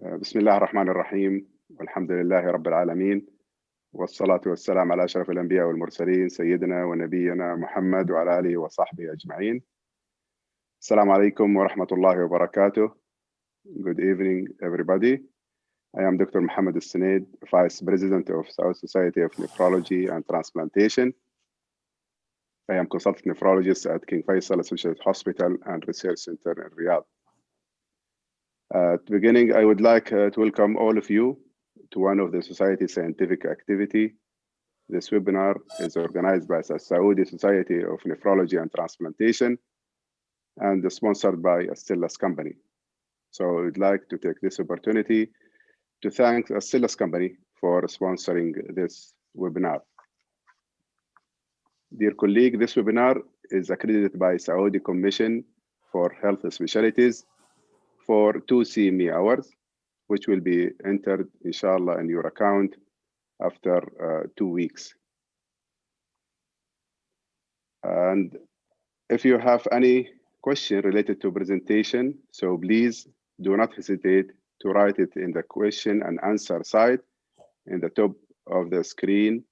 بسم الله الرحمن الرحيم والحمد لله رب العالمين والصلاة والسلام على أشرف الأنبياء والمرسلين سيدنا ونبينا محمد وعلى آله وصحبه أجمعين. السلام عليكم ورحمة الله وبركاته. Good evening everybody. I am Dr. Mohammed Al-Sunaid, Vice President of South Society of Nephrology and Transplantation. I am consultant nephrologist at King Faisal Associated Hospital and Research Center in Riyadh. At the beginning, I would like to welcome all of you to one of the Society's scientific activity. This webinar is organized by the Saudi Society of Nephrology and Transplantation and sponsored by Astellas Company. So I would like to take this opportunity to thank Astellas Company for sponsoring this webinar. Dear colleague, this webinar is accredited by Saudi Commission for Health Specialties for 2 CME hours, which will be entered, inshallah, in your account after 2 weeks. And if you have any question related to presentation, so please do not hesitate to write it in the question and answer side in the top of the screen,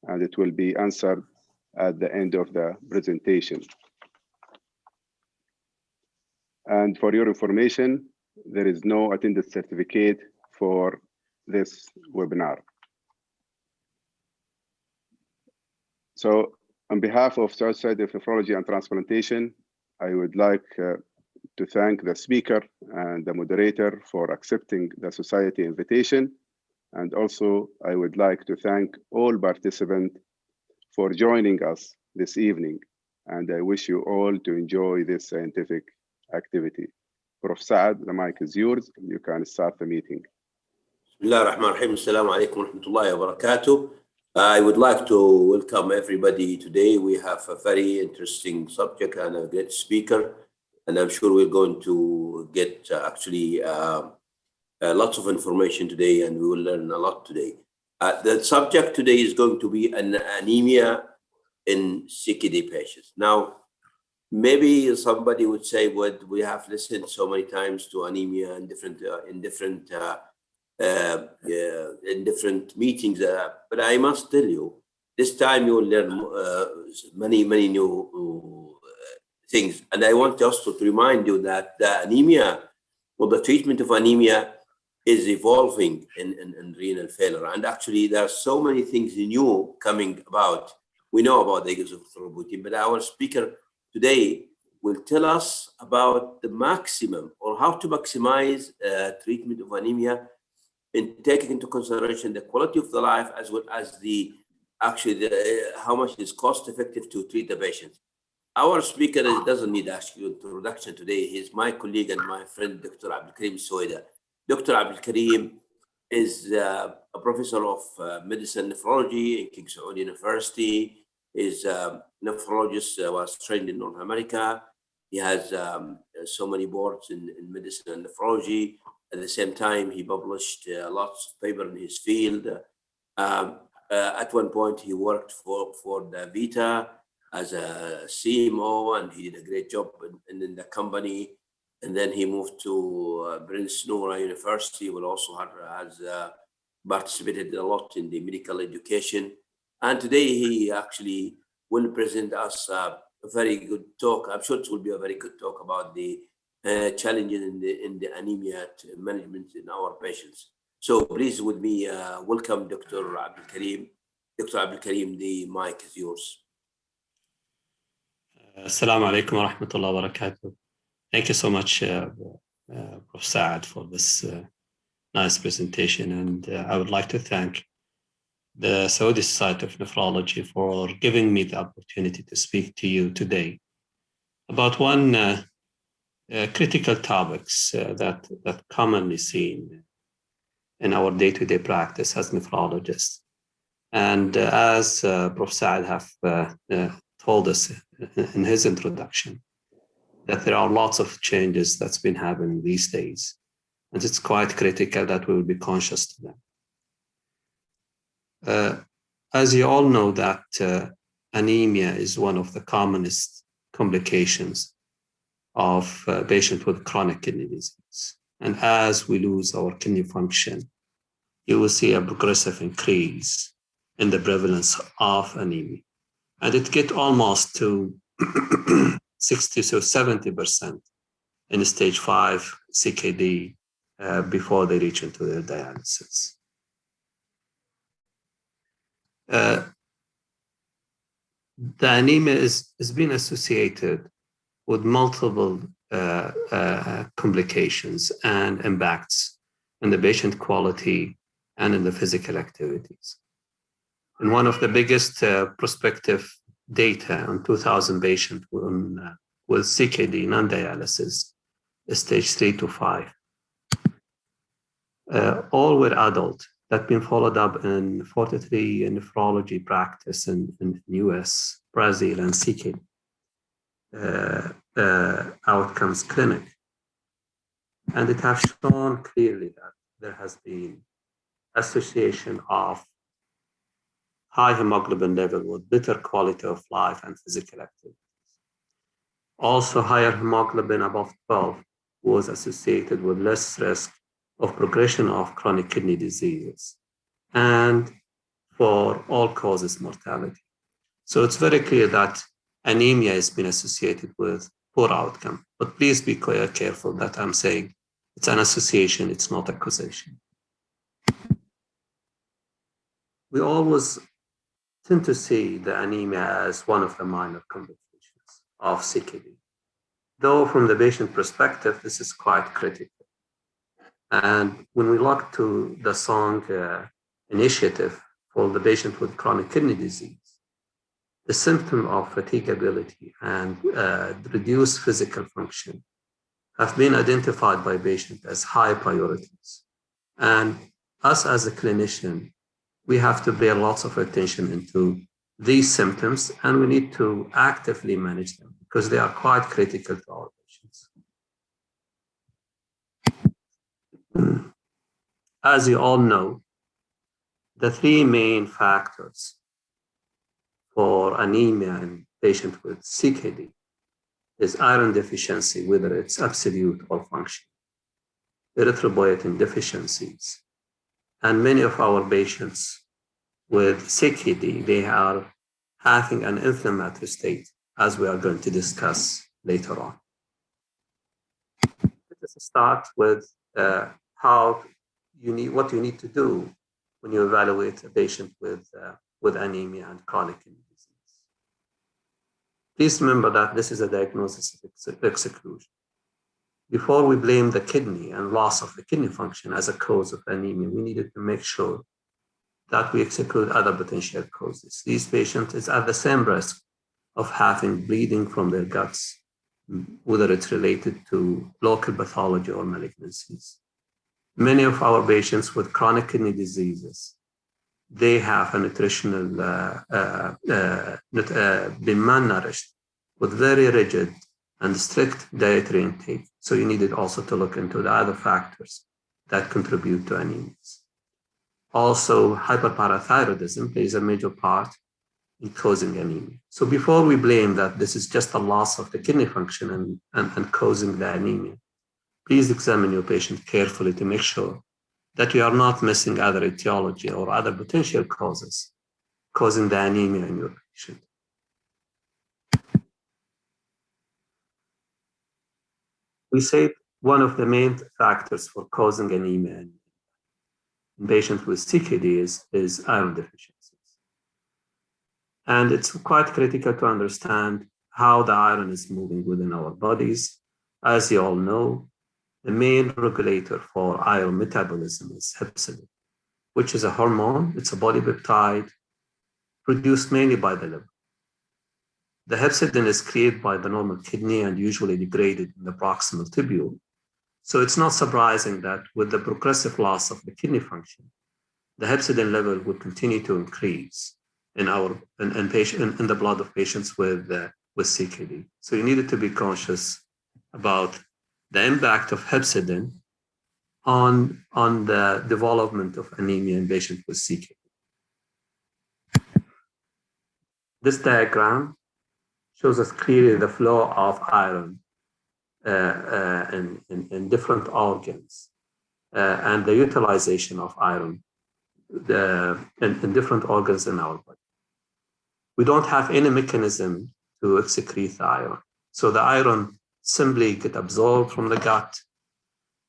and it will be answered at the end of the presentation. And for your information, there is no attendance certificate for this webinar. So on behalf of South Society of Nephrology and Transplantation, I would like to thank the speaker and the moderator for accepting the society invitation. And also, I would like to thank all participants for joining us this evening. And I wish you all to enjoy this scientific activity. Prof. Saad, the mic is yours. You can start the meeting. Bismillah ar-Rahman ar-Rahim. Assalamu alaikum wa rahmatullahi wa barakatuh. I would like to welcome everybody today. We have a very interesting subject and a great speaker, and I'm sure we're going to get lots of information today, and we will learn a lot today. The subject today is going to be an anemia in CKD patients. Now, maybe somebody would say, "Well, we have listened so many times to anemia in different meetings," but I must tell you, this time you will learn many new things. And I want also to remind you that the anemia, or the treatment of anemia, is evolving in renal failure. And actually, there are so many things new coming about. We know about the Erythropoietin, but our speaker today will tell us about the maximum, or how to maximize treatment of anemia, in taking into consideration the quality of the life, as well as how much is cost effective to treat the patient. Our speaker doesn't need actually introduction today. He's my colleague and my friend, Dr. Abdul Karim Soida. Dr. Abdul Karim is a professor of medicine nephrology in King Saud University. He's a nephrologist, was trained in North America. He has so many boards in medicine and nephrology. At the same time, he published lots of papers in his field. At one point, he worked for the Vita as a CMO, and he did a great job in the company. And then he moved to Prince Noura University, where also has participated a lot in the medical education. And today he actually will present us a very good talk. I'm sure it will be a very good talk about the challenges in the anemia management in our patients. So please, with me, welcome Dr. Abdul Karim. Dr. Abdul Karim, the mic is yours. Assalamu alaikum wa rahmatullahi wa barakatuh. Thank you so much, Prof. Saad, for this nice presentation. And I would like to thank the Saudi Society of Nephrology for giving me the opportunity to speak to you today about one critical topics that commonly seen in our day-to-day practice as nephrologists. And as Prof. Saad have told us in his introduction, that there are lots of changes that's been happening these days. And it's quite critical that we will be conscious to them. As you all know, that anemia is one of the commonest complications of patients with chronic kidney disease. And as we lose our kidney function, you will see a progressive increase in the prevalence of anemia. And it gets almost to 60 to 70% in stage 5 CKD before they reach into their dialysis. The anemia is been associated with multiple complications and impacts in the patient quality and in the physical activities. And one of the biggest prospective data on 2,000 patients with CKD non-dialysis, stage 3 to 5. All were adult that been followed up in 43 nephrology practice in US, Brazil, and CKD outcomes clinic. And it has shown clearly that there has been association of high hemoglobin level with better quality of life and physical activity. Also, higher hemoglobin above 12 was associated with less risk of progression of chronic kidney diseases and for all causes mortality. So it's very clear that anemia has been associated with poor outcome. But please be careful that I'm saying it's an association, it's not a causation. We always tend to see the anemia as one of the minor complications of CKD. Though from the patient perspective, this is quite critical. And when we look to the SONG initiative for the patient with chronic kidney disease, the symptom of fatigability and reduced physical function have been identified by patients as high priorities. And us as a clinician, we have to pay lots of attention into these symptoms, and we need to actively manage them because they are quite critical to our patients. As you all know, the three main factors for anemia in patients with CKD is iron deficiency, whether it's absolute or functional, erythropoietin deficiencies, and many of our patients with CKD, they are having an inflammatory state, as we are going to discuss later on. Let us start with what you need to do when you evaluate a patient with anemia and chronic kidney disease. Please remember that this is a diagnosis of exclusion. Before we blame the kidney and loss of the kidney function as a cause of anemia, we needed to make sure that we exclude other potential causes. These patients is at the same risk of having bleeding from their guts, whether it's related to local pathology or malignancies. Many of our patients with chronic kidney diseases, they have a nutritional, been malnourished with very rigid and strict dietary intake. So you needed also to look into the other factors that contribute to anemias. Also, hyperparathyroidism plays a major part in causing anemia. So before we blame that this is just a loss of the kidney function and causing the anemia, please examine your patient carefully to make sure that you are not missing other etiology or other potential causes causing the anemia in your patient. We say one of the main factors for causing anemia in patients with CKD is iron deficiencies. And it's quite critical to understand how the iron is moving within our bodies. As you all know, the main regulator for iron metabolism is hepcidin, which is a hormone. It's a body peptide produced mainly by the liver. The hepcidin is created by the normal kidney and usually degraded in the proximal tubule. So it's not surprising that with the progressive loss of the kidney function, the hepcidin level will continue to increase in the blood of patients with CKD. So you needed to be conscious about the impact of hepcidin on the development of anemia in patients with CKD. This diagram shows us clearly the flow of iron in different organs and the utilization of iron in different organs in our body. We don't have any mechanism to excrete the iron. So the iron simply get absorbed from the gut,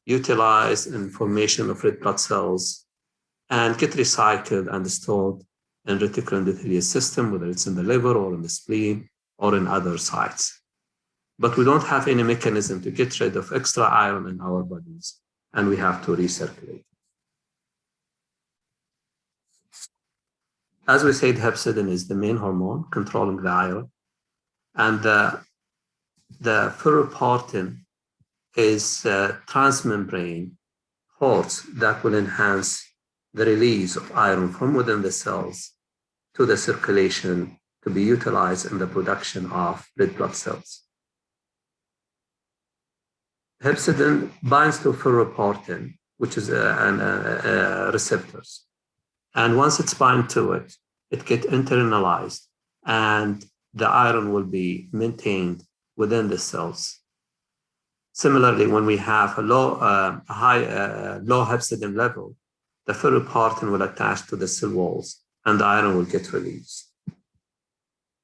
utilized in formation of red blood cells, and get recycled and stored in reticular endothelial system, whether it's in the liver or in the spleen or in other sites. But we don't have any mechanism to get rid of extra iron in our bodies, and we have to recirculate. As we said, hepcidin is the main hormone controlling the iron, and the ferroportin is transmembrane horse that will enhance the release of iron from within the cells to the circulation to be utilized in the production of red blood cells. Hepcidin binds to ferroportin, which is receptors. And once it's bind to it, it gets internalized and the iron will be maintained within the cells. Similarly, when we have a low hepcidin level, the ferroportin will attach to the cell walls and the iron will get released.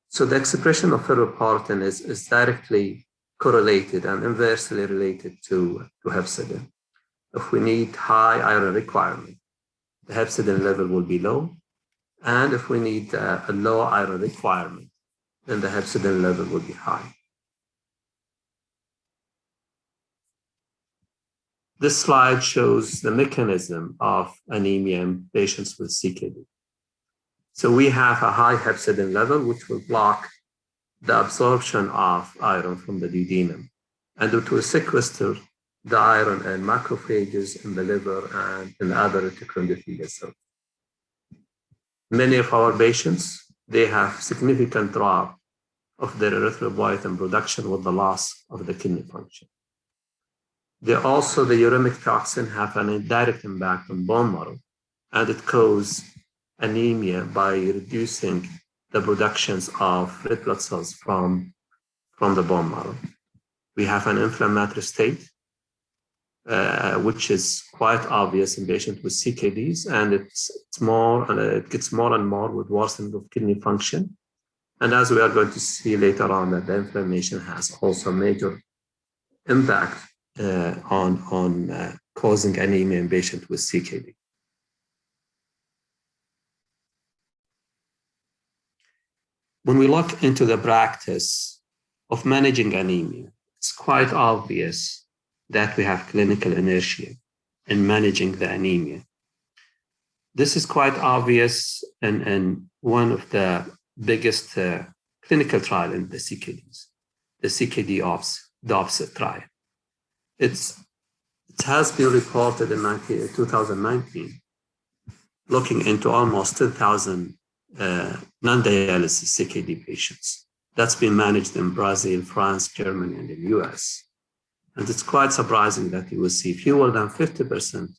So the expression of ferroportin is directly correlated and inversely related to hepcidin. If we need high iron requirement, the hepcidin level will be low. And if we need a low iron requirement, then the hepcidin level will be high. This slide shows the mechanism of anemia in patients with CKD. So we have a high hepcidin level, which will block the absorption of iron from the duodenum, and it will sequester the iron in macrophages in the liver and in other reticular endothelial cells. Many of our patients, they have significant drop of their erythropoietin production with the loss of the kidney function. The uremic toxin have an indirect impact on bone marrow, and it causes anemia by reducing the productions of red blood cells from the bone marrow. We have an inflammatory state, which is quite obvious in patients with CKDs, and it gets more and more with worsening of kidney function. And as we are going to see later on, that the inflammation has also major impact on causing anemia in patients with CKD. When we look into the practice of managing anemia, it's quite obvious that we have clinical inertia in managing the anemia. This is quite obvious in one of the biggest clinical trials in the CKDs, the CKDopps trial. It has been reported in 2019, looking into almost 10,000 non-dialysis CKD patients. That's been managed in Brazil, France, Germany, and in the US. And it's quite surprising that you will see fewer than 50%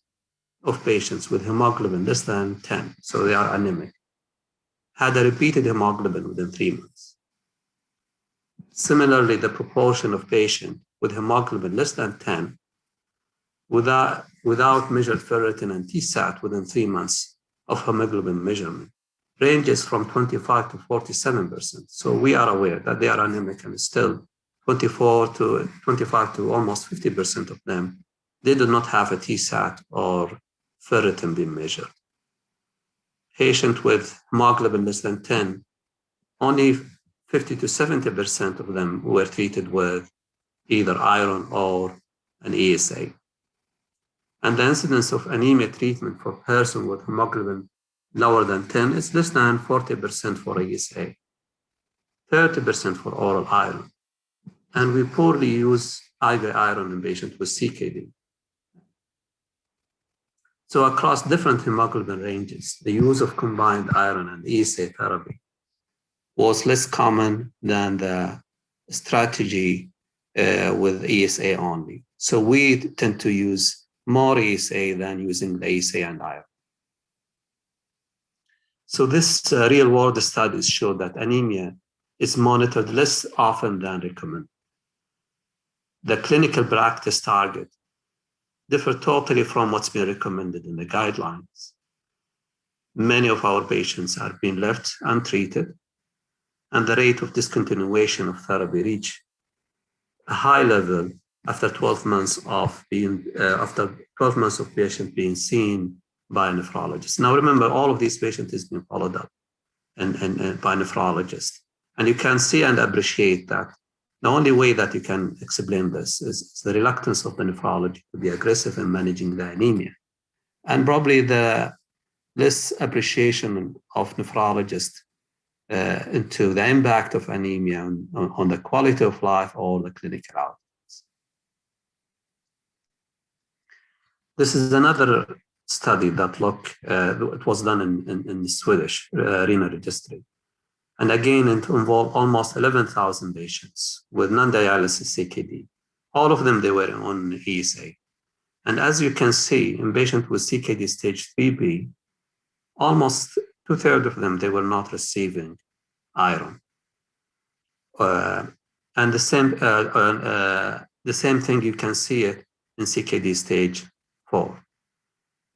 of patients with hemoglobin less than 10, so they are anemic, had a repeated hemoglobin within 3 months. Similarly, the proportion of patients with hemoglobin less than 10 without measured ferritin and TSAT within 3 months of hemoglobin measurement ranges from 25 to 47%. So we are aware that they are anemic, and still 25 to almost 50% of them, they do not have a TSAT or ferritin being measured. Patients with hemoglobin less than 10, only 50 to 70% of them were treated with either iron or an ESA. And the incidence of anemia treatment for person with hemoglobin lower than 10 is less than 40% for ESA, 30% for oral iron. And we poorly use IV iron in patients with CKD. So across different hemoglobin ranges, the use of combined iron and ESA therapy was less common than the strategy with ESA only. So we tend to use more ESA than using the ESA and iron. So this real-world studies show that anemia is monitored less often than recommended. the clinical practice target differ totally from what's been recommended in the guidelines. Many of our patients are being left untreated, and the rate of discontinuation of therapy reach a high level after 12 months of patient being seen by a nephrologist. Now remember, all of these patients is being followed up and by nephrologists. And you can see and appreciate that the only way that you can explain this is the reluctance of the nephrology to be aggressive in managing the anemia. And probably the less appreciation of nephrologists into the impact of anemia on the quality of life or the clinical outcomes. This is another study that it was done in the Swedish Renal Registry. And again, it involved almost 11,000 patients with non-dialysis CKD. All of them, they were on ESA. And as you can see, in patients with CKD stage 3B, almost 2/3 of them, they were not receiving iron. And the same thing, you can see it in CKD stage 4.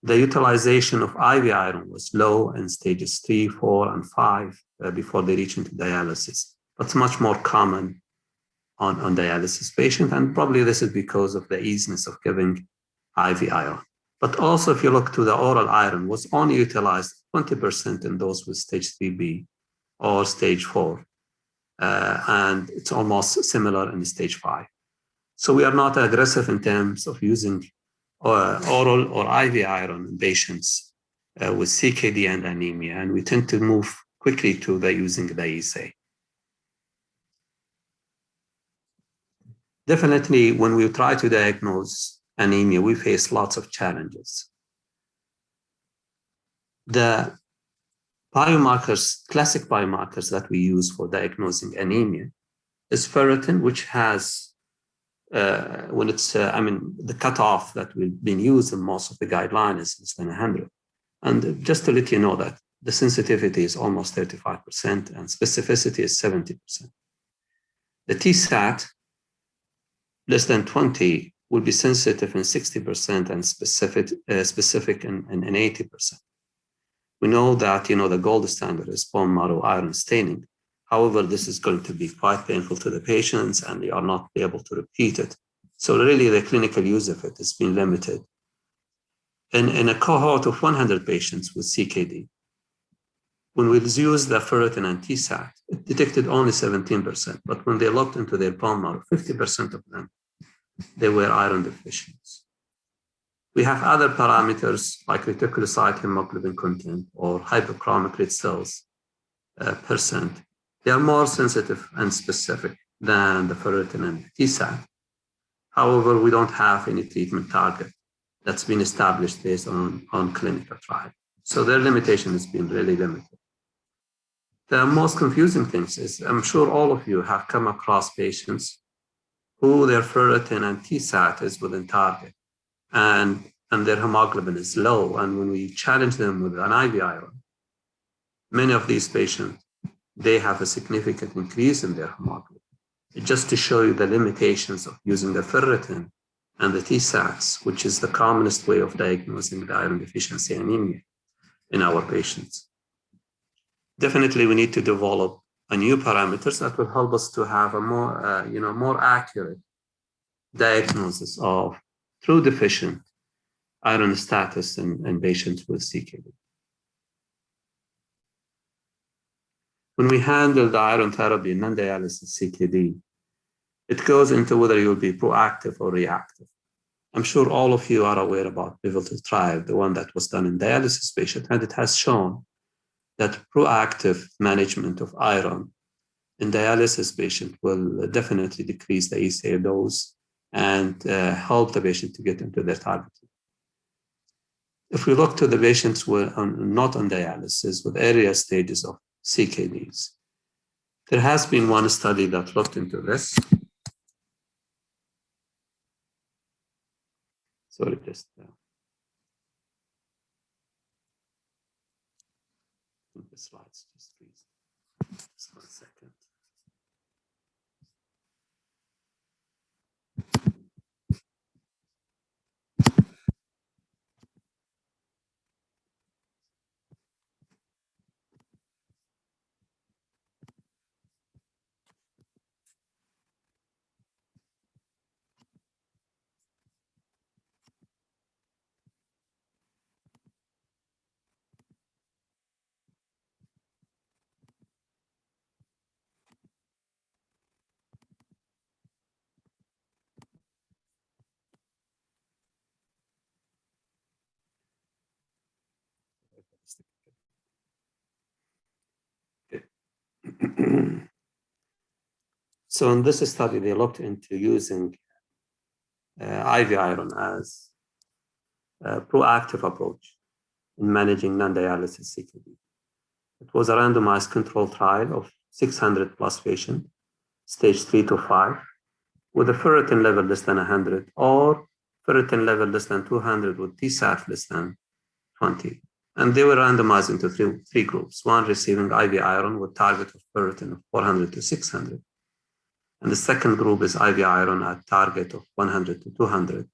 The utilization of IV iron was low in stages 3, 4, and 5 before they reach into dialysis. But it's much more common on dialysis patients, and probably this is because of the easiness of giving IV iron. But also, if you look to the oral iron, was only utilized 20% in those with stage 3B or stage 4. And it's almost similar in stage 5. So we are not aggressive in terms of using oral or IV iron in patients with CKD and anemia, and we tend to move quickly to using the ESA. Definitely, when we try to diagnose anemia, we face lots of challenges. The biomarkers, classic biomarkers that we use for diagnosing anemia is ferritin, which has when it's, the cutoff that we've been used in most of the guidelines is less than 100. And just to let you know that the sensitivity is almost 35% and specificity is 70%. The TSAT, less than 20, will be sensitive in 60% and specific in 80%. We know that, the gold standard is bone marrow iron staining. However, this is going to be quite painful to the patients and they are not able to repeat it. So really the clinical use of it has been limited. In a cohort of 100 patients with CKD, when we used the ferritin and TSAT, it detected only 17%. But when they looked into their bone marrow, 50% of them, they were iron deficient. We have other parameters like reticulocyte hemoglobin content or hypochromic red cells percent. They are more sensitive and specific than the ferritin and TSAT. However, we don't have any treatment target that's been established based on clinical trial. So their limitation has been really limited. The most confusing things is, I'm sure all of you have come across patients who their ferritin and TSAT is within target and their hemoglobin is low. And when we challenge them with an IV iron, many of these patients, they have a significant increase in their hemoglobin. Just to show you the limitations of using the ferritin and the TSATs, which is the commonest way of diagnosing the iron deficiency anemia in our patients. Definitely, we need to develop a new parameters that will help us to have a more accurate diagnosis of true deficient iron status in patients with CKD. When we handle the iron therapy in non-dialysis CKD, it goes into whether you'll be proactive or reactive. I'm sure all of you are aware about pivotal trial, the one that was done in dialysis patient, and it has shown that proactive management of iron in dialysis patient will definitely decrease the ESA dose and help the patient to get into their target. If we look to the patients who are not on dialysis with earlier stages of CKDs, there has been one study that looked into this. Sorry, just the slides, just please. Just 1 second. Okay. So in this study, they looked into using IV iron as a proactive approach in managing non-dialysis CKD. It was a randomized controlled trial of 600 plus patients, stage 3 to 5, with a ferritin level less than 100 or ferritin level less than 200 with TSAT less than 20. And they were randomized into three groups, one receiving IV iron with target of ferritin of 400 to 600. And the second group is IV iron at target of 100 to 200.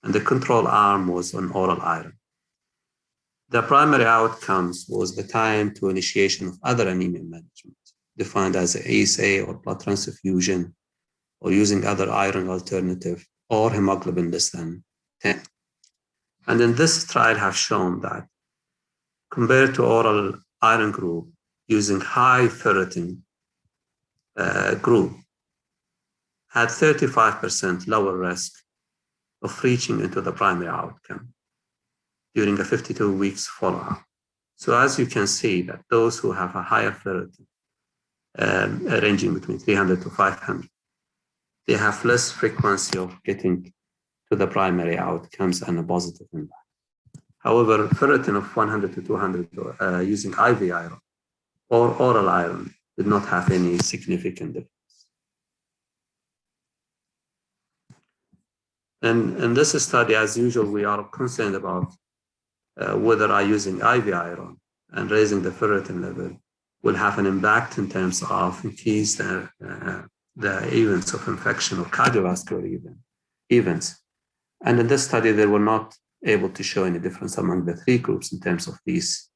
And the control arm was on oral iron. The primary outcomes was the time to initiation of other anemia management, defined as ASA or blood transfusion, or using other iron alternative, or hemoglobin less than 10. And in this trial have shown that compared to oral iron group, using high ferritin group had 35% lower risk of reaching into the primary outcome during a 52 weeks follow-up. So as you can see that those who have a higher ferritin, ranging between 300 to 500, they have less frequency of getting to the primary outcomes and a positive impact. However, ferritin of 100 to 200 using IV iron or oral iron did not have any significant difference. And in this study, as usual, we are concerned about whether using IV iron and raising the ferritin level will have an impact in terms of increase the events of infection or cardiovascular events. And in this study, they were not able to show any difference among the three groups in terms of these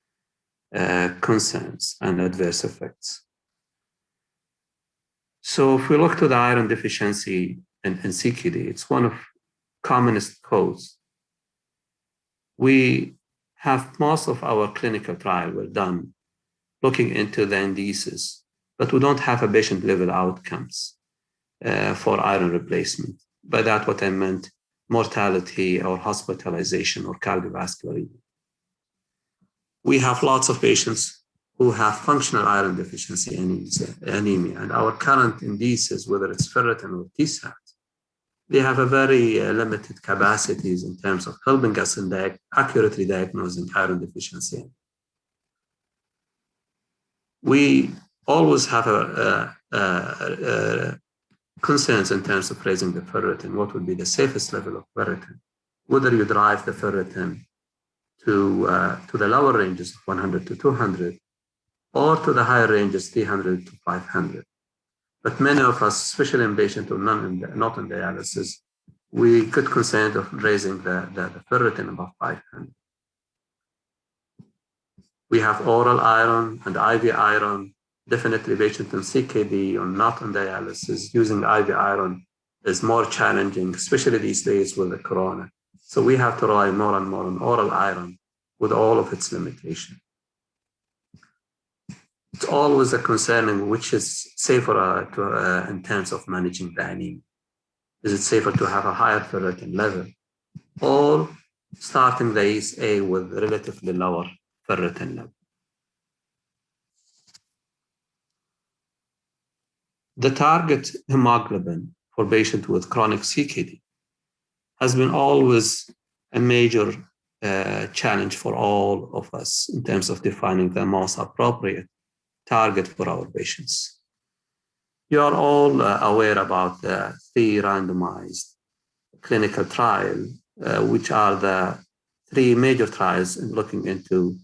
concerns and adverse effects. So if we look to the iron deficiency in CKD, it's one of commonest cause. We have most of our clinical trial were done looking into the indices, but we don't have a patient level outcomes for iron replacement. By that, what I meant, mortality or hospitalization or cardiovascular event. We have lots of patients who have functional iron deficiency anemia, and our current indices, whether it's ferritin or TSAT, they have a very limited capacities in terms of helping us in accurately diagnosing iron deficiency. We always have concerns in terms of raising the ferritin. What would be the safest level of ferritin? Whether you drive the ferritin to the lower ranges of 100 to 200 or to the higher ranges 300 to 500. But many of us, especially in patients who are not in dialysis, we could consent of raising the ferritin above 500. We have oral iron and IV iron. Definitely patients in CKD or not on dialysis, using IV iron is more challenging, especially these days with the corona. So we have to rely more and more on oral iron with all of its limitations. It's always a concern which is safer in terms of managing the anemia. Is it safer to have a higher ferritin level or starting the ASA with relatively lower ferritin level? The target hemoglobin for patients with chronic CKD has been always a major challenge for all of us in terms of defining the most appropriate target for our patients. You are all aware about the 3 randomized clinical trials, which are the 3 major trials in looking into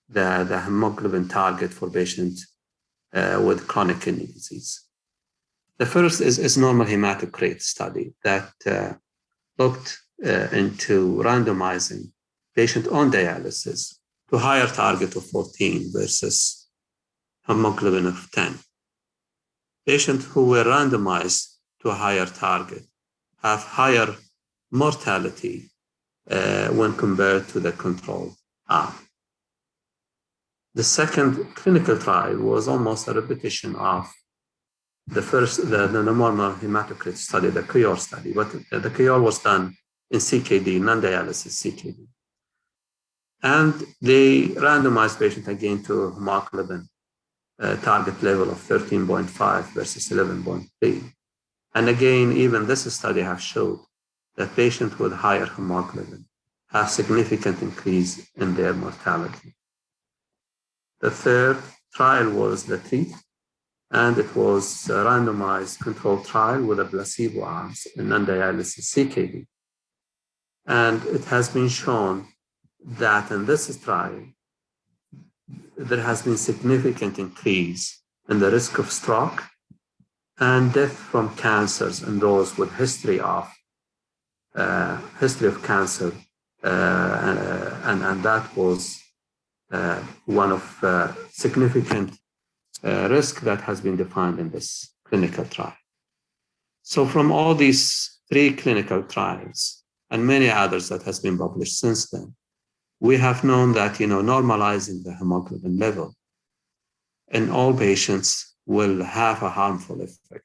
the hemoglobin target for patients with chronic kidney disease. The first is normal hematocrit study that looked into randomizing patients on dialysis to higher target of 14 versus hemoglobin of 10. Patients who were randomized to a higher target have higher mortality when compared to the control arm. The second clinical trial was almost a repetition of the first, the normal hematocrit study, the CURE study, but the CURE was done in CKD, non-dialysis CKD. And they randomized patient again to hemoglobin target level of 13.5 versus 11.3. And again, even this study has showed that patients with higher hemoglobin have significant increase in their mortality. The third trial was the TREAT, and it was a randomized controlled trial with a placebo arms in non-dialysis CKD. And it has been shown that in this trial, there has been significant increase in the risk of stroke and death from cancers in those with history of cancer, and that was one of significant risk that has been defined in this clinical trial. So from all these 3 clinical trials and many others that has been published since then, we have known that normalizing the hemoglobin level in all patients will have a harmful effect.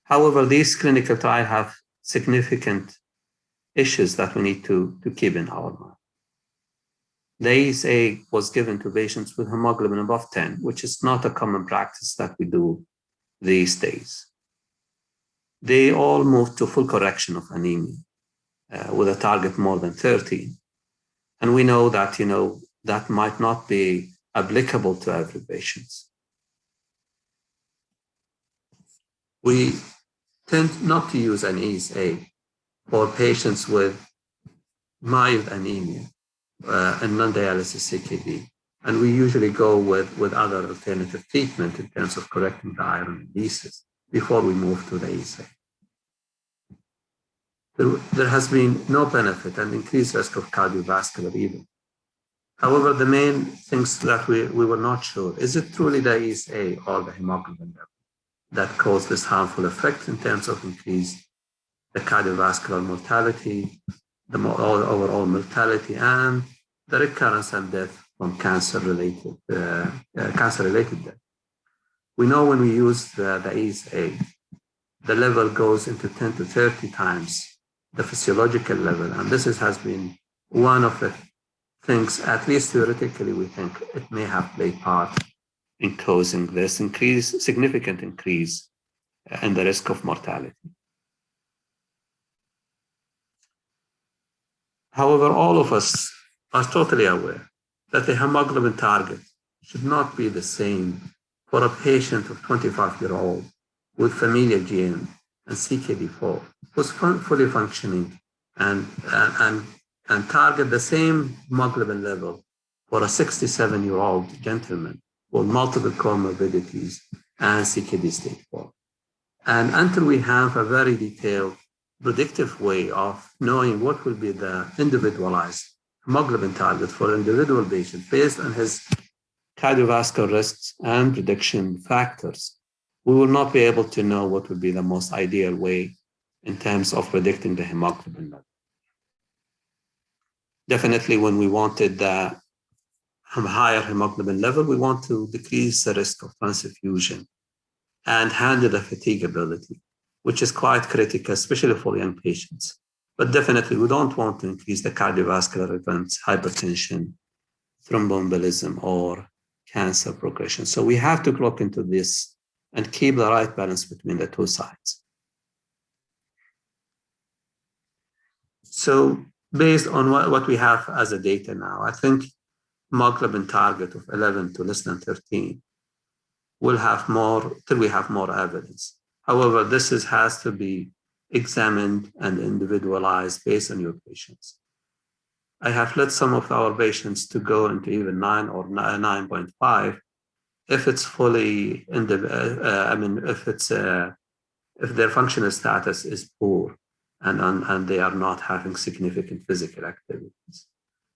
However, these clinical trials have significant issues that we need to keep in our mind. The ASA was given to patients with hemoglobin above 10, which is not a common practice that we do these days. They all moved to full correction of anemia with a target more than 13. And we know that, that might not be applicable to every patient. We tend not to use an ESA for patients with mild anemia and non-dialysis CKD. And we usually go with other alternative treatment in terms of correcting the iron releases before we move to the ESA. There has been no benefit and increased risk of cardiovascular event. However, the main things that we were not sure, is it truly the ESA or the hemoglobin level that caused this harmful effect in terms of increase the cardiovascular mortality, the overall mortality, and the recurrence and death from cancer-related death. We know when we use the ESA, the level goes into 10 to 30 times the physiological level, and this has been one of the things, at least theoretically, we think it may have played part in causing this significant increase in the risk of mortality. However, all of us are totally aware that the hemoglobin target should not be the same for a patient of 25-year-old with familial GM and CKD4 who's fully functioning and target the same hemoglobin level for a 67-year-old gentleman with multiple comorbidities and CKD stage 4. And until we have a very detailed predictive way of knowing what will be the individualized hemoglobin target for individual patient based on his cardiovascular risks and prediction factors, we will not be able to know what would be the most ideal way in terms of predicting the hemoglobin level. Definitely, when we wanted the higher hemoglobin level, we want to decrease the risk of transfusion and handle the fatigability, which is quite critical, especially for young patients. But definitely, we don't want to increase the cardiovascular events, hypertension, thromboembolism, or cancer progression. So we have to look into this and keep the right balance between the two sides. So based on what we have as a data now, I think hemoglobin target of 11 to less than 13 will have more till we have more evidence. However, this has to be examined and individualized based on your patients. I have let some of our patients to go into even 9 or 9.5 if it's fully, if their functional status is poor and they are not having significant physical activities.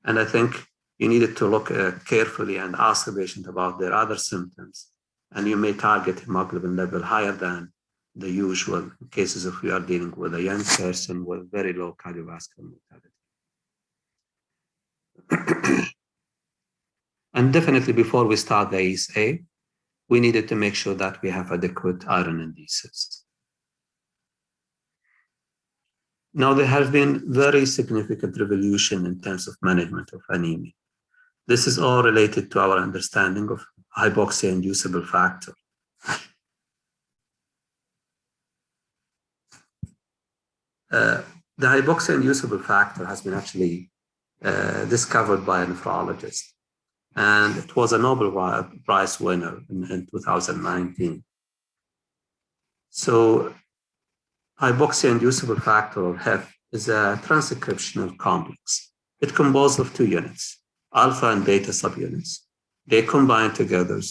And I think you needed to look carefully and ask the patient about their other symptoms. And you may target hemoglobin level higher than the usual cases if we are dealing with a young person with very low cardiovascular mortality. And definitely before we start the ESA, we needed to make sure that we have adequate iron indices. Now, there has been very significant revolution in terms of management of anemia. This is all related to our understanding of hypoxia-inducible factor. The hypoxia-inducible factor has been actually discovered by a nephrologist, and it was a Nobel Prize winner in 2019. So hypoxia-inducible factor, or HIF, is a transcriptional complex. It composes of two units, alpha and beta subunits. They combine together,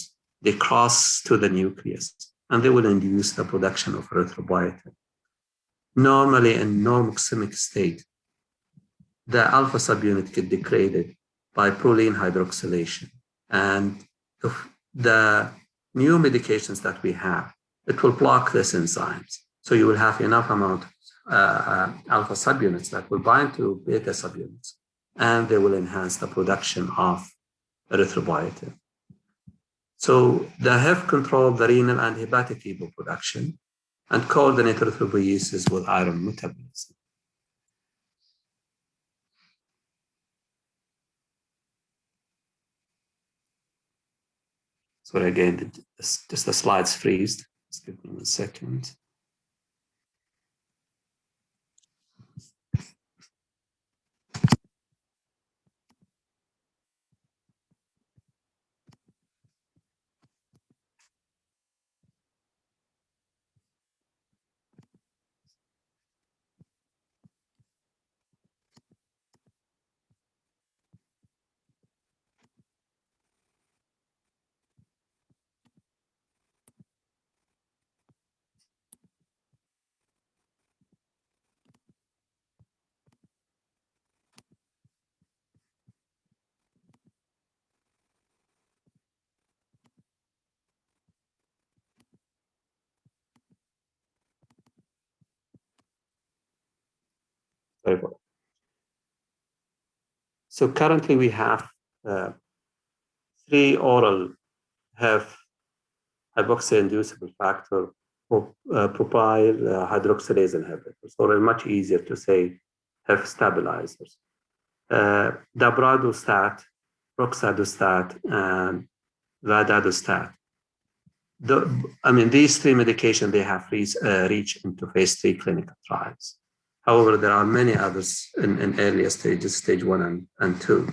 they cross to the nucleus, and they will induce the production of erythropoietin. Normally, in normoxemic state, the alpha subunit gets degraded by proline hydroxylation. And the new medications that we have, it will block these enzymes. So you will have enough amount of alpha subunits that will bind to beta subunits, and they will enhance the production of erythropoietin. So the HIF controls the renal and hepatic EPO production and coordinate erythropoiesis with iron metabolism. So again, just the slides freeze. Just give me 1 second. So currently we have 3 oral HIF hypoxia-inducible factor propyl hydroxylase inhibitors, or much easier to say HIF stabilizers. Dabradustat, Roxadustat, and Vadadustat. These 3 medications, they have reached into phase 3 clinical trials. However, there are many others in earlier stages, stage 1 and 2.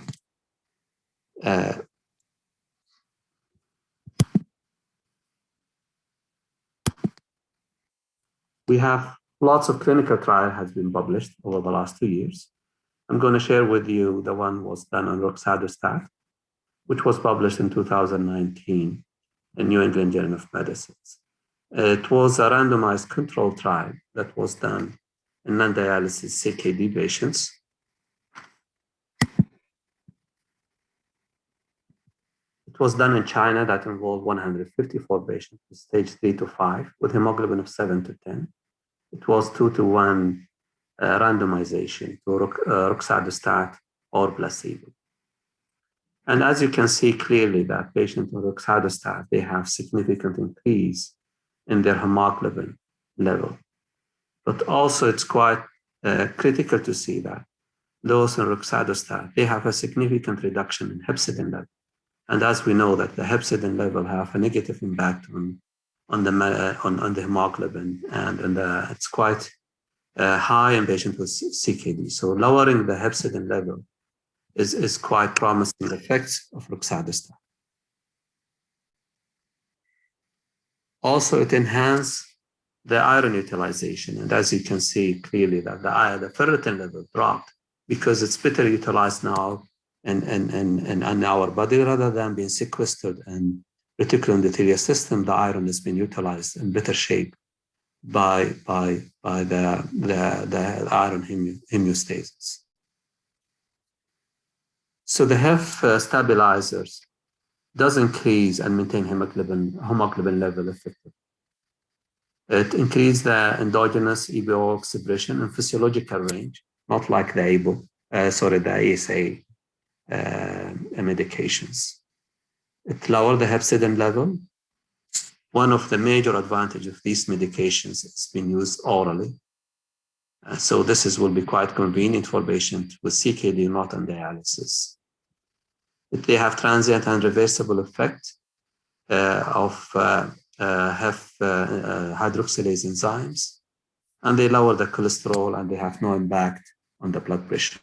We have lots of clinical trial has been published over the last 2 years. I'm going to share with you the one was done on Roxadustat, which was published in 2019 in New England Journal of Medicine. It was a randomized controlled trial that was done in non-dialysis CKD patients. It was done in China that involved 154 patients, stage 3 to 5, with hemoglobin of 7 to 10. It was 2-to-1 randomization to Roxadustat or placebo. And as you can see clearly that patients with Roxadustat, they have significant increase in their hemoglobin level. But also it's quite critical to see that those in Roxadustat, they have a significant reduction in hepcidin level. And as we know that the hepcidin level have a negative impact on the hemoglobin, and it's quite high in patients with CKD. So lowering the hepcidin level is quite promising effects of Roxadustat. Also, it enhances the iron utilization. And as you can see clearly that the ferritin level dropped because it's better utilized now in our body rather than being sequestered in reticular endothelial system. The iron has been utilized in better shape by the iron homeostasis. So the HIF stabilizers does increase and maintain hemoglobin level effectively. It increases the endogenous EPO expression in physiological range, not like the ASA medications. It lowers the hepcidin level. One of the major advantages of these medications is being used orally. So this will be quite convenient for patients with CKD not on dialysis. If they have transient and reversible effect of hydroxylase enzymes, and they lower the cholesterol and they have no impact on the blood pressure.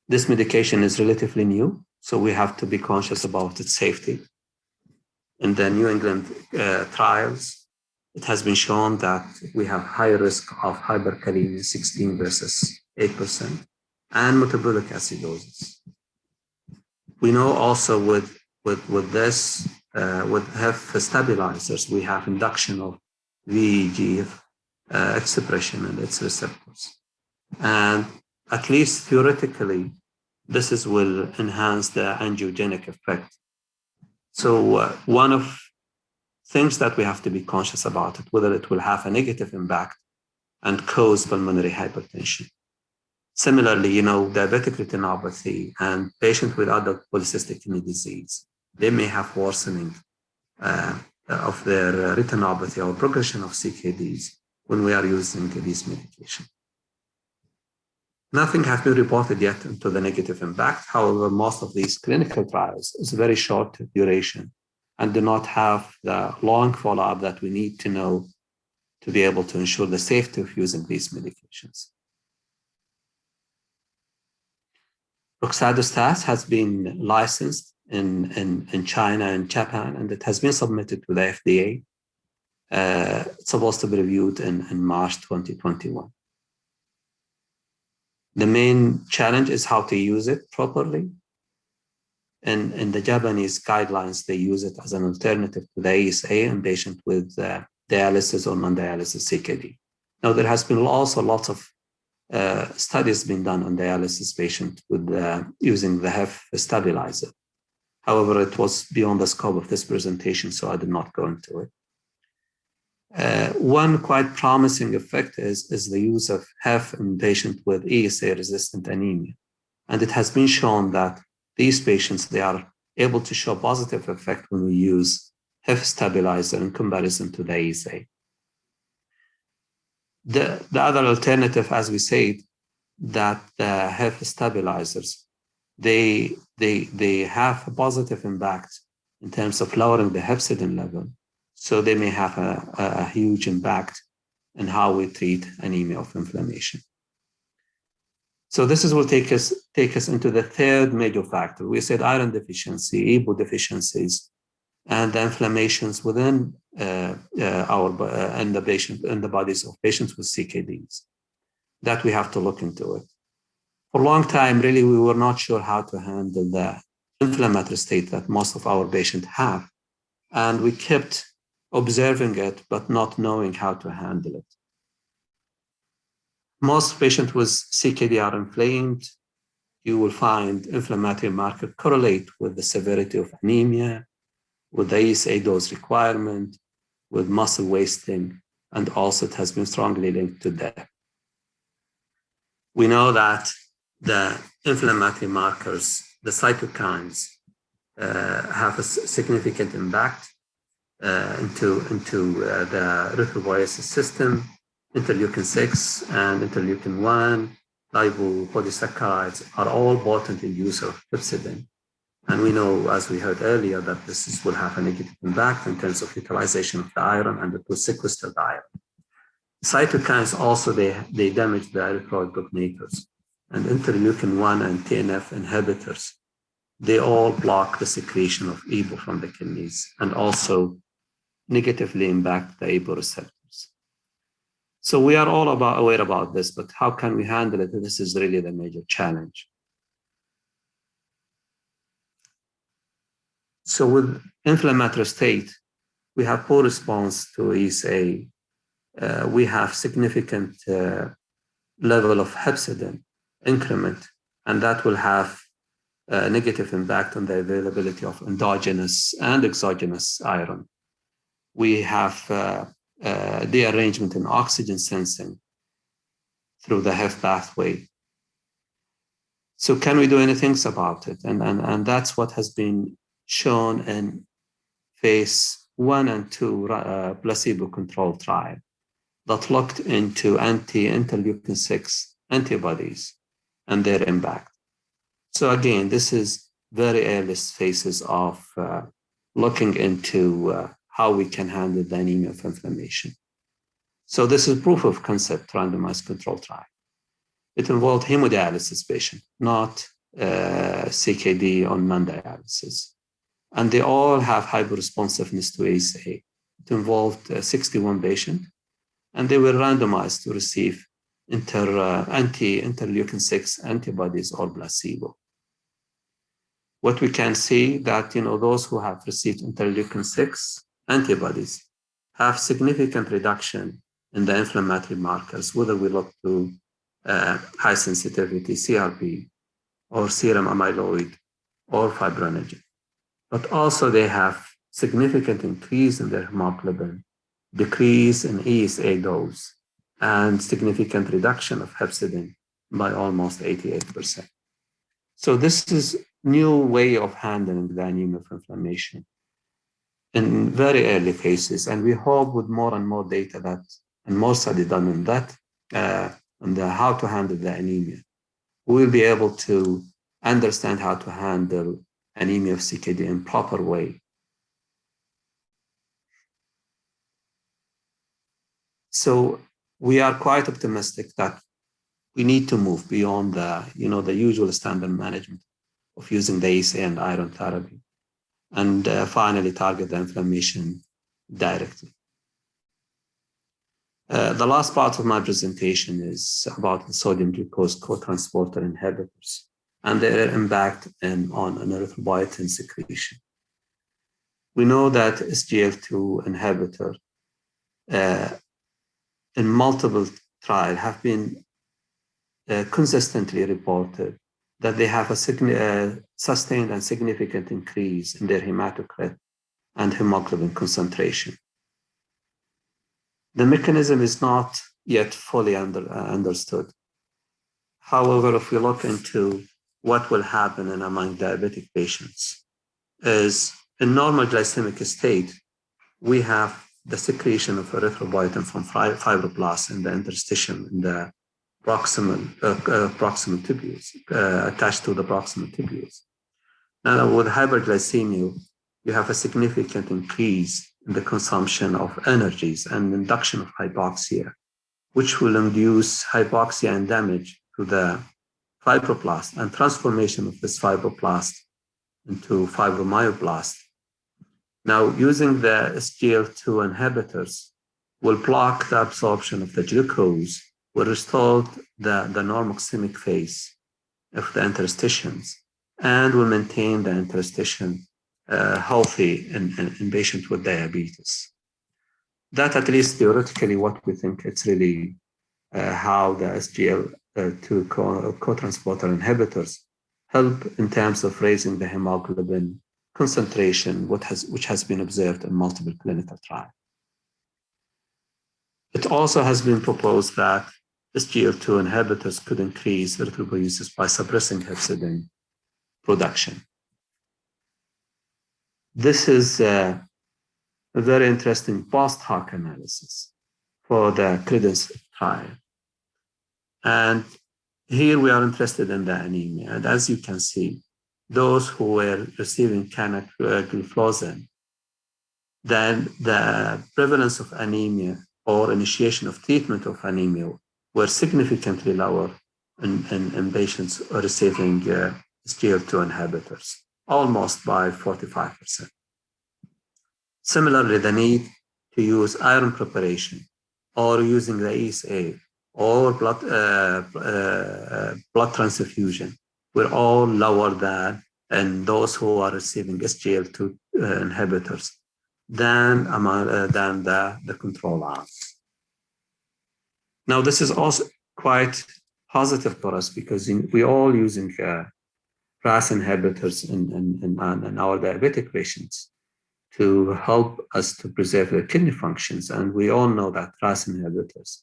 This medication is relatively new, so we have to be conscious about its safety. In the New England trials, it has been shown that we have higher risk of hyperkalemia, 16 versus 8%, and metabolic acidosis. We know also with this, with HIF stabilizers, we have induction of VEGF expression and its receptors. And at least theoretically, this will enhance the angiogenic effect. So one of things that we have to be conscious about it, whether it will have a negative impact and cause pulmonary hypertension. Similarly, diabetic retinopathy and patients with adult polycystic kidney disease, they may have worsening of their retinopathy or progression of CKDs when we are using these medications. Nothing has been reported yet into the negative impact. However, most of these clinical trials is very short duration and do not have the long follow-up that we need to know to be able to ensure the safety of using these medications. Roxadustat has been licensed in China and Japan, and it has been submitted to the FDA. It's supposed to be reviewed in March 2021. The main challenge is how to use it properly. In the Japanese guidelines, they use it as an alternative to the ASA in patients with dialysis or non-dialysis CKD. Now, there has been also lots of studies being done on dialysis patients with using the HIF stabilizer. However, it was beyond the scope of this presentation, so I did not go into it. One quite promising effect is the use of HIF in patients with ESA-resistant anemia. And it has been shown that these patients, they are able to show positive effect when we use HIF stabilizer in comparison to the ESA. The other alternative, as we said, that the HIF stabilizers, they have a positive impact in terms of lowering the hepcidin level. So they may have a huge impact in how we treat anemia of inflammation. So this will take us into the third major factor. We said iron deficiency, EPO deficiencies, and the inflammations within in the bodies of patients with CKDs that we have to look into it. For a long time, really, we were not sure how to handle the inflammatory state that most of our patients have, and we kept observing it, but not knowing how to handle it. Most patients with CKD are inflamed. You will find inflammatory markers correlate with the severity of anemia, with the ESA dose requirement, with muscle wasting, and also it has been strongly linked to death. We know that the inflammatory markers, the cytokines, have a significant impact into the erythropoietin system. Interleukin-6 and interleukin-1, lipopolysaccharides are all potent inducers of hepcidin. And we know, as we heard earlier, that this will have a negative impact in terms of utilization of the iron and to sequester the iron. Cytokines also, they damage the erythroid progenitors. And interleukin-1 and TNF inhibitors, they all block the secretion of EPO from the kidneys and also negatively impact the EPO receptors. So we are all aware about this, but how can we handle it? This is really the major challenge. So with inflammatory state, we have poor response to ESA. We have significant level of hepcidin increment, and that will have a negative impact on the availability of endogenous and exogenous iron. We have dearrangement in oxygen sensing through the HIF pathway. So can we do anything about it? And that's what has been shown in phase 1 and 2 placebo-controlled trial that looked into anti-interleukin-6 antibodies and their impact. So again, this is very early phases of looking into how we can handle the anemia of inflammation. So this is proof of concept randomized control trial. It involved hemodialysis patients, not CKD on non-dialysis. And they all have hyperresponsiveness to ACE. It involved 61 patients, and they were randomized to receive anti-interleukin-6 antibodies or placebo. What we can see that those who have received interleukin-6 antibodies have significant reduction in the inflammatory markers, whether we look to high sensitivity CRP or serum amyloid or fibrinogen. But also they have significant increase in their hemoglobin, decrease in ESA dose, and significant reduction of hepcidin by almost 88%. So this is new way of handling the anemia of inflammation in very early phases. And we hope with more and more data that, and more study done on that, on how to handle the anemia, we'll be able to understand how to handle anemia of CKD in proper way. So we are quite optimistic that we need to move beyond the usual standard management of using the ACE and iron therapy, and finally target the inflammation directly. The last part of my presentation is about the sodium glucose cotransporter inhibitors and their impact on erythropoietin secretion. We know that SGL2 inhibitor in multiple trials have been consistently reported that they have a sustained and significant increase in their hematocrit and hemoglobin concentration. The mechanism is not yet fully understood. However, if we look into what will happen among diabetic patients, is in normal glycemic state, we have the secretion of erythropoietin from fibroblasts in the interstitium in the proximal tubules, attached to the proximal tubules. Now, with hyperglycemia, you have a significant increase in the consumption of energies and induction of hypoxia, which will induce hypoxia and damage to the fibroblast and transformation of this fibroblast into fibromyoblast. Now, using the SGL2 inhibitors will block the absorption of the glucose, will restore the normoxemic phase of the interstitiums, and will maintain the interstitium healthy in patients with diabetes. That, at least theoretically, what we think it's really how the SGL2 cotransporter inhibitors help in terms of raising the hemoglobin concentration, which has been observed in multiple clinical trials. It also has been proposed that SGL2 inhibitors could increase erythropoiesis by suppressing hepcidin production. This is a very interesting post-hoc analysis for the CREDENCE trial. And here we are interested in the anemia. And as you can see, those who were receiving canagliflozin, then the prevalence of anemia or initiation of treatment of anemia were significantly lower in patients receiving SGL2 inhibitors, almost by 45%. Similarly, the need to use iron preparation or using the ESA or blood transfusion were all lower than in those who are receiving SGL2 inhibitors than the control arm. Now, this is also quite positive for us because we're all using RAS inhibitors in our diabetic patients to help us to preserve their kidney functions. And we all know that RAS inhibitors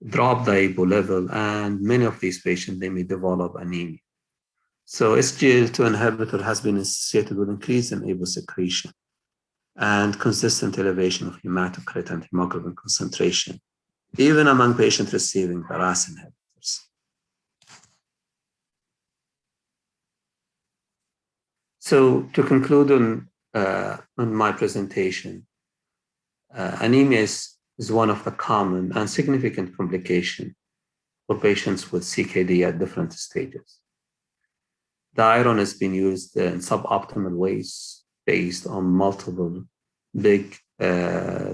drop the ABO level, and many of these patients, they may develop anemia. So SGL2 inhibitor has been associated with increase in ABO secretion. and consistent elevation of hematocrit and hemoglobin concentration, even among patients receiving the RAS inhibitors. So to conclude on my presentation, anemia is one of the common and significant complications for patients with CKD at different stages. The iron has been used in suboptimal ways based on multiple big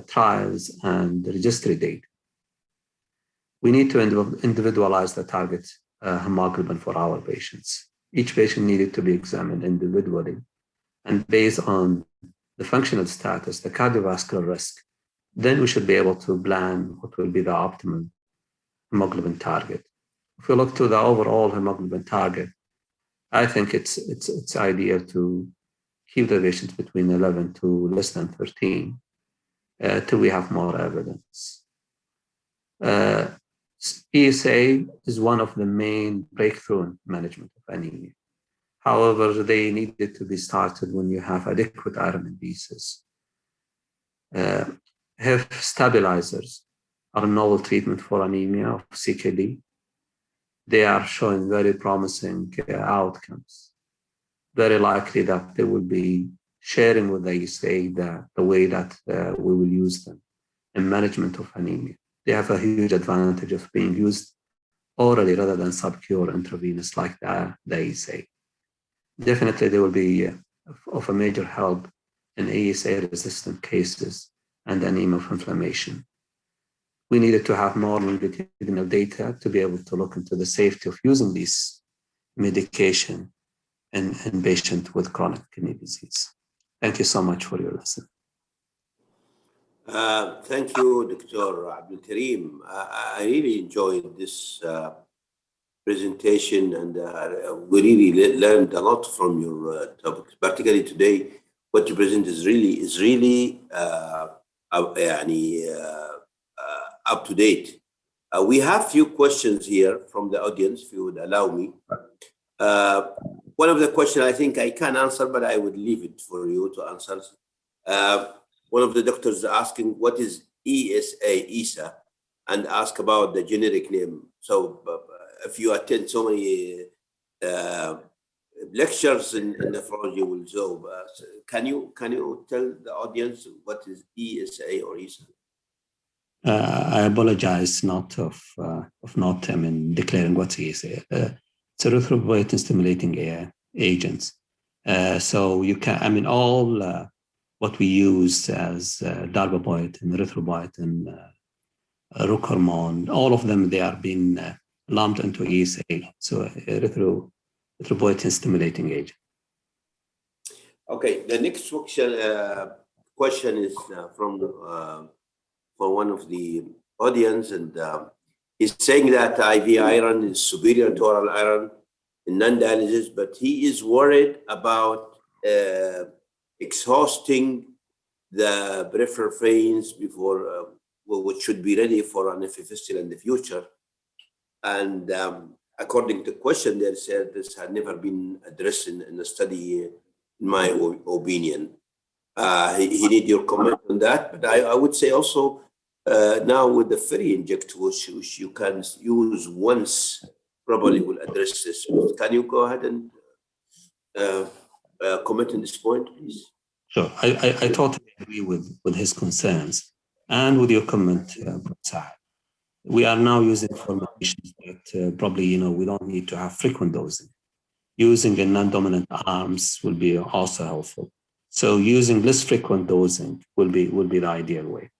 trials and registry data. We need to individualize the target hemoglobin for our patients. Each patient needed to be examined individually, and based on the functional status, the cardiovascular risk, then we should be able to plan what will be the optimal hemoglobin target. If we look to the overall hemoglobin target, I think it's ideal to keep the patients between 11 to less than 13 till we have more evidence. ESA is one of the main breakthrough in management of anemia. However, they needed to be started when you have adequate iron in pieces. HIF stabilizers are a novel treatment for anemia of CKD. They are showing very promising outcomes. Very likely that they will be sharing with the ESA the way that we will use them in management of anemia. They have a huge advantage of being used orally rather than sub-Q or intravenous like the ESA. Definitely, they will be of a major help in ESA-resistant cases and anemia of inflammation. We needed to have more longitudinal data to be able to look into the safety of using these medication in patients with chronic kidney disease. Thank you so much for your lesson. Thank you, Dr. Abdul Karim. I really enjoyed this presentation, and we really learned a lot from your topics. Particularly today, what you present is really up to date. We have few questions here from the audience, if you would allow me. One of the questions I think I can answer, but I would leave it for you to answer. One of the doctors asking what is ESA, and ask about the generic name. So if you attend so many lectures in nephrology, will so can you tell the audience what is ESA or ESA? I apologize not declaring what's ESA. It's erythropoietin stimulating agents. So you can, all what we use as darbepoietin, erythropoietin, Rucormon, all of them, they are being lumped into ESA. So erythropoietin stimulating agent. Okay, the next question is from one of the audience, and he's saying that IV iron is superior to oral iron in non-dialysis, but he is worried about exhausting the peripheral veins before, which should be ready for an FIH in the future. And according to the question, they said this had never been addressed in the study, in my opinion. He need your comment on that, but I would say also, now with the ferric injector, which you can use once, probably will address this. Can you go ahead and comment on this point, please? Sure. I totally agree with his concerns and with your comment, Professor. We are now using formulations that probably, we don't need to have frequent dosing. Using a non-dominant arms will be also helpful. So using less frequent dosing will be the ideal way.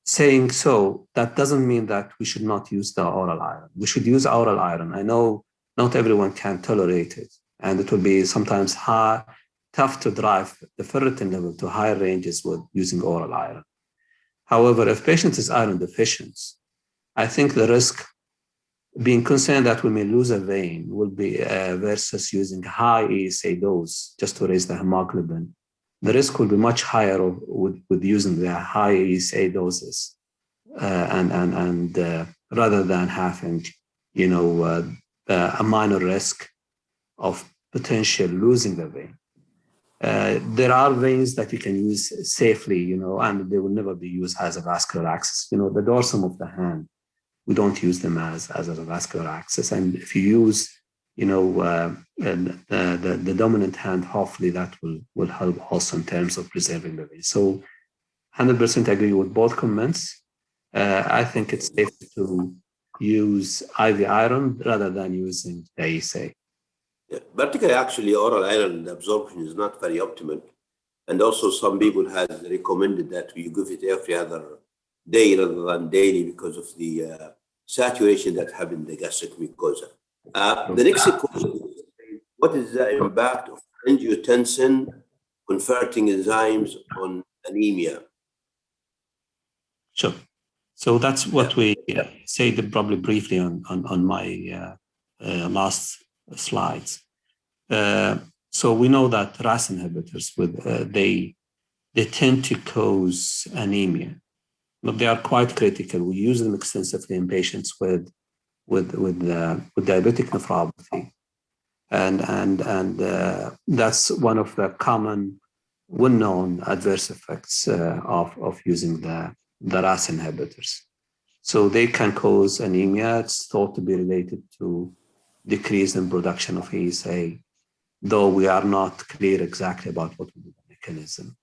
Saying so, that doesn't mean that we should not use the oral iron. We should use oral iron. I know not everyone can tolerate it, and it will be sometimes tough to drive the ferritin level to higher ranges with using oral iron. However, if patient is iron deficient, I think the risk, being concerned that we may lose a vein, will be versus using high ESA dose just to raise the hemoglobin. The risk will be much higher with using the high ESA doses, and rather than having, a minor risk of potential losing the vein. There are veins that you can use safely, and they will never be used as a vascular access. The dorsum of the hand, we don't use them as a vascular access. And if you use, the dominant hand, hopefully that will help also in terms of preserving the vein. So 100% agree with both comments. I think it's safe to use IV iron rather than using the ASA. Yeah, particularly actually oral iron absorption is not very optimal. And also some people have recommended that we give it every other day rather than daily because of the saturation that happens in the gastric mucosa. The next question is, what is the impact of angiotensin converting enzymes on anemia? Sure. So that's what we said probably briefly on my last slides. So we know that RAS inhibitors, they tend to cause anemia, but they are quite critical. We use them extensively in patients with diabetic nephropathy, and that's one of the common, well-known adverse effects of using the RAS inhibitors. So they can cause anemia. It's thought to be related to decrease in production of ASA, though we are not clear exactly about what will be the mechanism.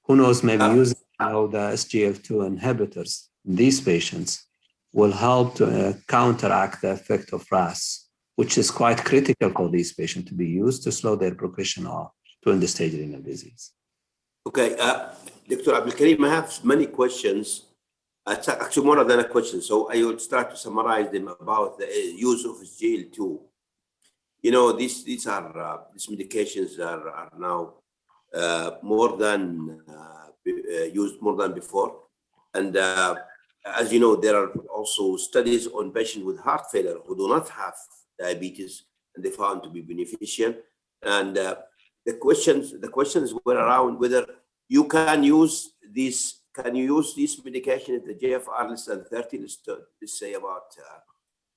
Who knows, maybe using the SGLT2 inhibitors in these patients will help to counteract the effect of RAS, which is quite critical for these patients to be used to slow their progression to end-stage renal disease. Okay, Dr. Abdelkarim, I have many questions. It's actually more than a question, so I will start to summarize them about the use of SGLT2. These medications are now used more than before, and as you know, there are also studies on patients with heart failure who do not have diabetes, and they found to be beneficial. And the questions were around whether you can use these. Can you use this medication at the GFR less than 30? Let's say about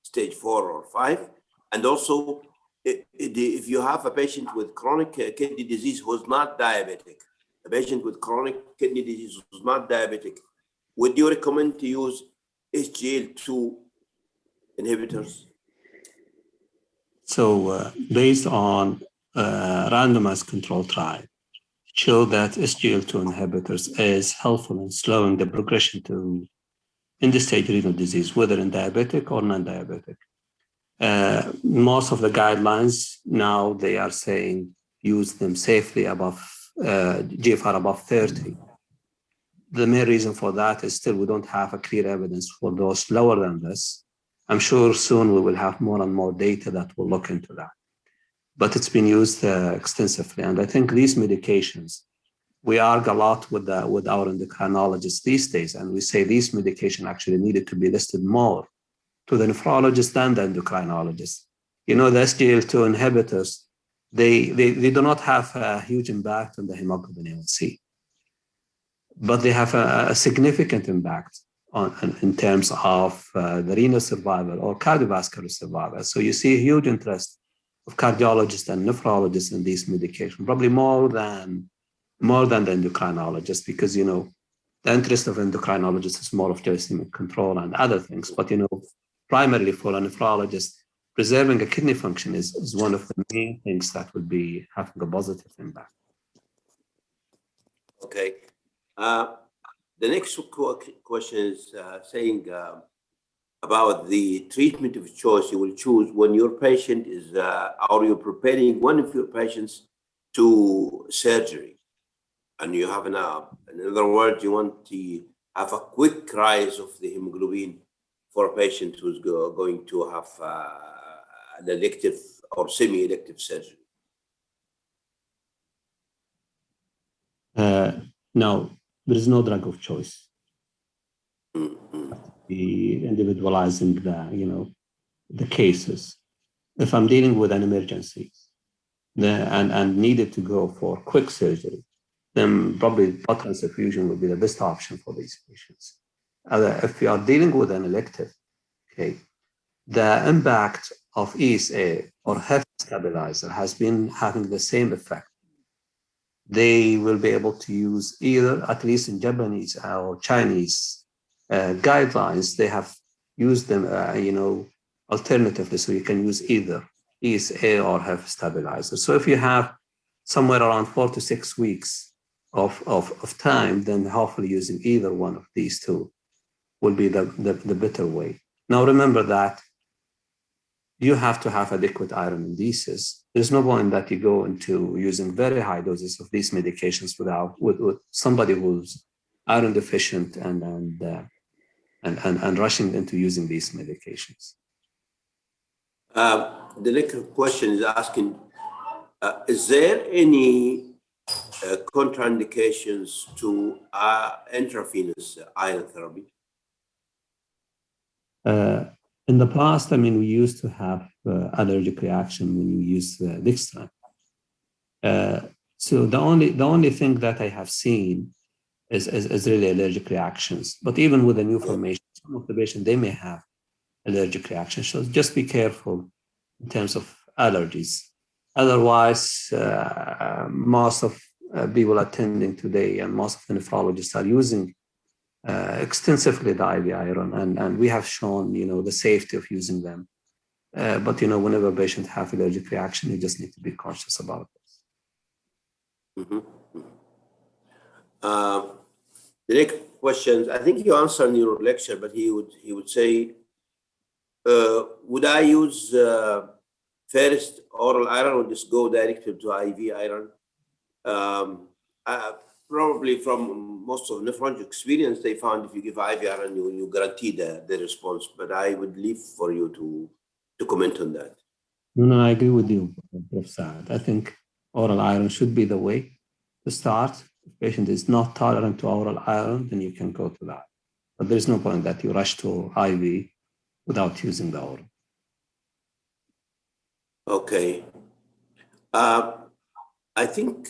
stage 4 or 5, and also if you have a patient with chronic kidney disease who's not diabetic, a patient with chronic kidney disease who's not diabetic, would you recommend to use SGLT2 inhibitors? So based on randomized control trial, show that SGLT2 inhibitors is helpful in slowing the progression to end-stage renal disease, whether in diabetic or non-diabetic. Most of the guidelines now, they are saying use them safely above GFR above 30. The main reason for that is still we don't have a clear evidence for those lower than this. I'm sure soon we will have more and more data that will look into that. But it's been used extensively. And I think these medications, we argue a lot with our endocrinologists these days, and we say these medications actually needed to be listed more to the nephrologist and the endocrinologist. The SGLT2 inhibitors, they do not have a huge impact on the hemoglobin A1C, but they have a significant impact in terms of the renal survival or cardiovascular survival. So you see a huge interest of cardiologists and nephrologists in these medications, probably more than the endocrinologists, because the interest of endocrinologists is more of glycemic control and other things. But primarily for a nephrologist, preserving a kidney function is one of the main things that would be having a positive impact. Okay. The next question is saying about the treatment of choice you will choose when your patient is, or you're preparing one of your patients to surgery, and you have in other words, you want to have a quick rise of the hemoglobin for a patient who's going to have an elective or semi-elective surgery. No, there is no drug of choice. Mm-hmm. Be individualizing the cases. If I'm dealing with an emergency and needed to go for quick surgery, then probably blood transfusion would be the best option for these patients. If you are dealing with an elective, the impact of ESA or HIF stabilizer has been having the same effect. they will be able to use either, at least in Japanese or Chinese guidelines, they have used them, alternatively, so you can use either ESA or HIF stabilizer. So if you have somewhere around 4 to 6 weeks of time, then hopefully using either one of these two will be the better way. Now remember that you have to have adequate iron indices. There's no point that you go into using very high doses of these medications with somebody who's iron deficient and rushing into using these medications. The next question is asking, is there any contraindications to intravenous iron therapy? In the past, we used to have allergic reaction when you use Dextran. So the only thing that I have seen is really allergic reactions. But even with the new formation, some of the patients, they may have allergic reactions. So just be careful in terms of allergies. Otherwise, most of people attending today and most of the nephrologists are using extensively the IV iron, and we have shown, the safety of using them. But, whenever a patient have allergic reaction, you just need to be cautious about this. Mm-hmm. The next question, I think you answered in your lecture, but he would say, would I use first oral iron or just go directly to IV iron? Probably from most of nephrology experience, they found if you give IV iron, you guarantee the response. But I would leave for you to comment on that. No, I agree with you, Prof. Saad. I think oral iron should be the way to start. If the patient is not tolerant to oral iron, then you can go to that. But there's no point that you rush to IV without using the oral. Okay. I think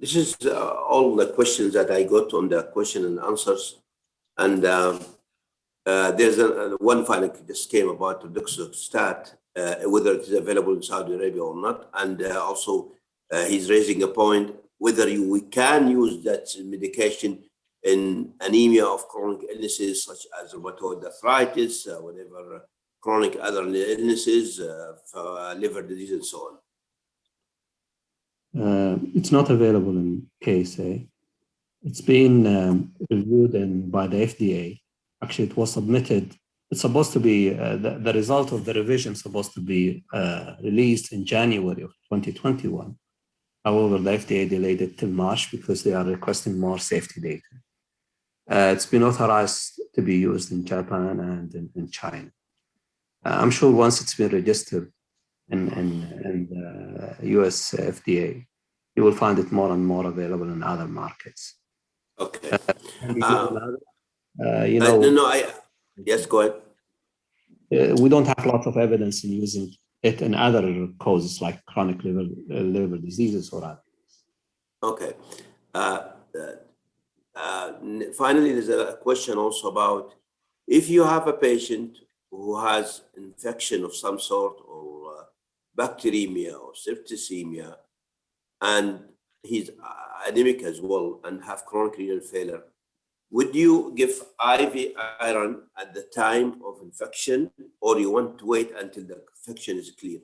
this is all the questions that I got on the question and answers. And there's one file that just came about Roxadustat, whether it is available in Saudi Arabia or not. And also he's raising a point whether we can use that medication in anemia of chronic illnesses such as rheumatoid arthritis, whatever chronic other illnesses, liver disease, and so on. It's not available in KSA. It's been reviewed by the FDA. Actually, it was submitted. It's supposed to be, the result of the revision is supposed to be released in January of 2021. However, the FDA delayed it till March because they are requesting more safety data. It's been authorized to be used in Japan and in China. I'm sure once it's been registered in the US FDA, you will find it more and more available in other markets. Okay. Yes, go ahead. We don't have lots of evidence in using it in other causes like chronic liver diseases or others. Okay. Finally, there's a question also about if you have a patient who has infection of some sort or bacteremia or septicemia, and he's anemic as well and have chronic renal failure, would you give IV iron at the time of infection, or you want to wait until the infection is clear?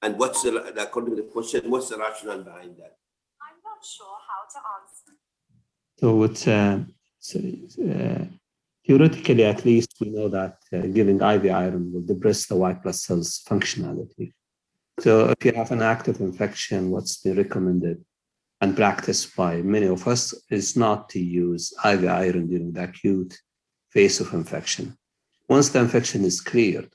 And what's according to the question, what's the rationale behind that? I'm not sure how to answer. So it's theoretically, at least, we know that giving IV iron will depress the white blood cells functionality. So if you have an active infection, what's been recommended and practiced by many of us is not to use IV iron during the acute phase of infection. Once the infection is cleared,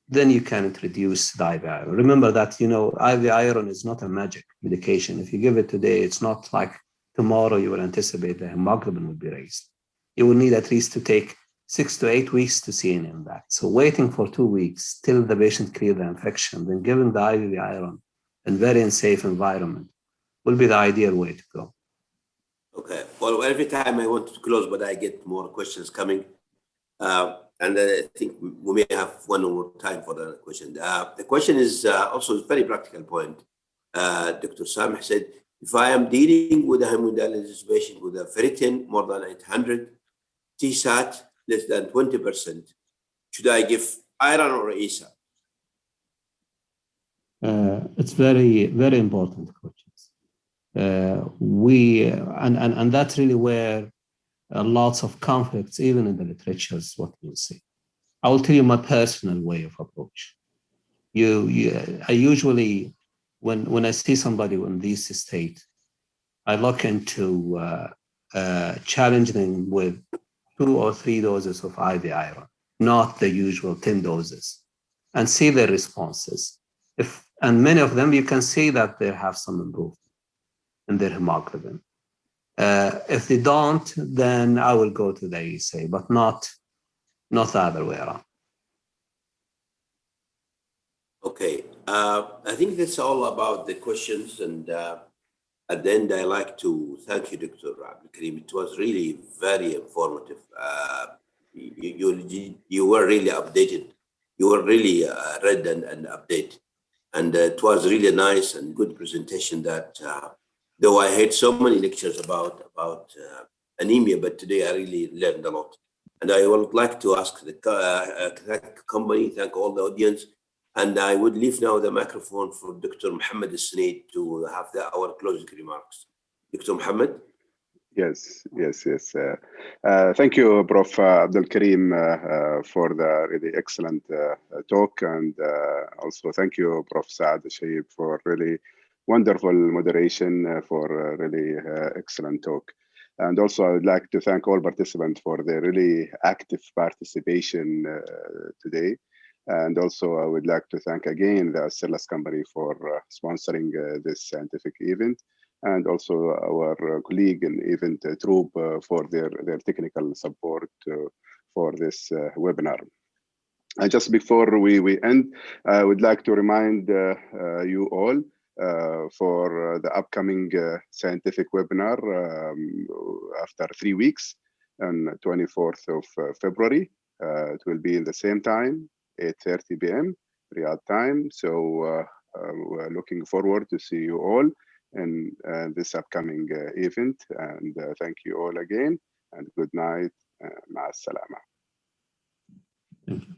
then you can introduce the IV iron. Remember that, IV iron is not a magic medication. If you give it today, it's not like tomorrow you will anticipate the hemoglobin will be raised. You will need at least to take 6 to 8 weeks to see an impact. So waiting for 2 weeks till the patient clears the infection, then giving the IV iron in very unsafe environment will be the ideal way to go. Okay. Well, every time I want to close, but I get more questions coming. And I think we may have one more time for the question. The question is also a very practical point. Dr. Sameh said, if I am dealing with a hemodialysis patient with a ferritin more than 800, TSAT less than 20%, should I give iron or ESA? It's very, very important questions. And that's really where lots of conflicts, even in the literature, is what we'll see. I will tell you my personal way of approach. I usually, when I see somebody in this state, I look into challenge them with 2 or 3 doses of IV iron, not the usual 10 doses, and see their responses. And many of them, you can see that they have some improvement in their hemoglobin. If they don't, then I will go to the ESA, but not the other way around. Okay, I think that's all about the questions. And at the end, I like to thank you, Dr. Abdelkarim. It was really very informative. You were really updated. You were really read and updated. And it was really nice and good presentation that, though I had so many lectures about anemia, but today I really learned a lot. And I would like to ask the company, thank all the audience. And I would leave now the microphone for Dr. Mohammed Al-Sunaid to have our closing remarks. Dr. Mohammed? Yes. Thank you, Prof. Abdelkarim, for the really excellent talk. And also thank you, Prof. Saad Al-Shayib, for really wonderful moderation, for a really excellent talk. And also I would like to thank all participants for their really active participation today. And also I would like to thank again the Astellas company for sponsoring this scientific event, and also our colleague in event Troop for their technical support for this webinar. And just before we end, I would like to remind you all for the upcoming scientific webinar after 3 weeks on 24th of February. It will be in the same time, 8:30 p.m. Riyadh time. So we're looking forward to see you all in this upcoming event. And thank you all again, and good night. Ma'as salama. Thank you.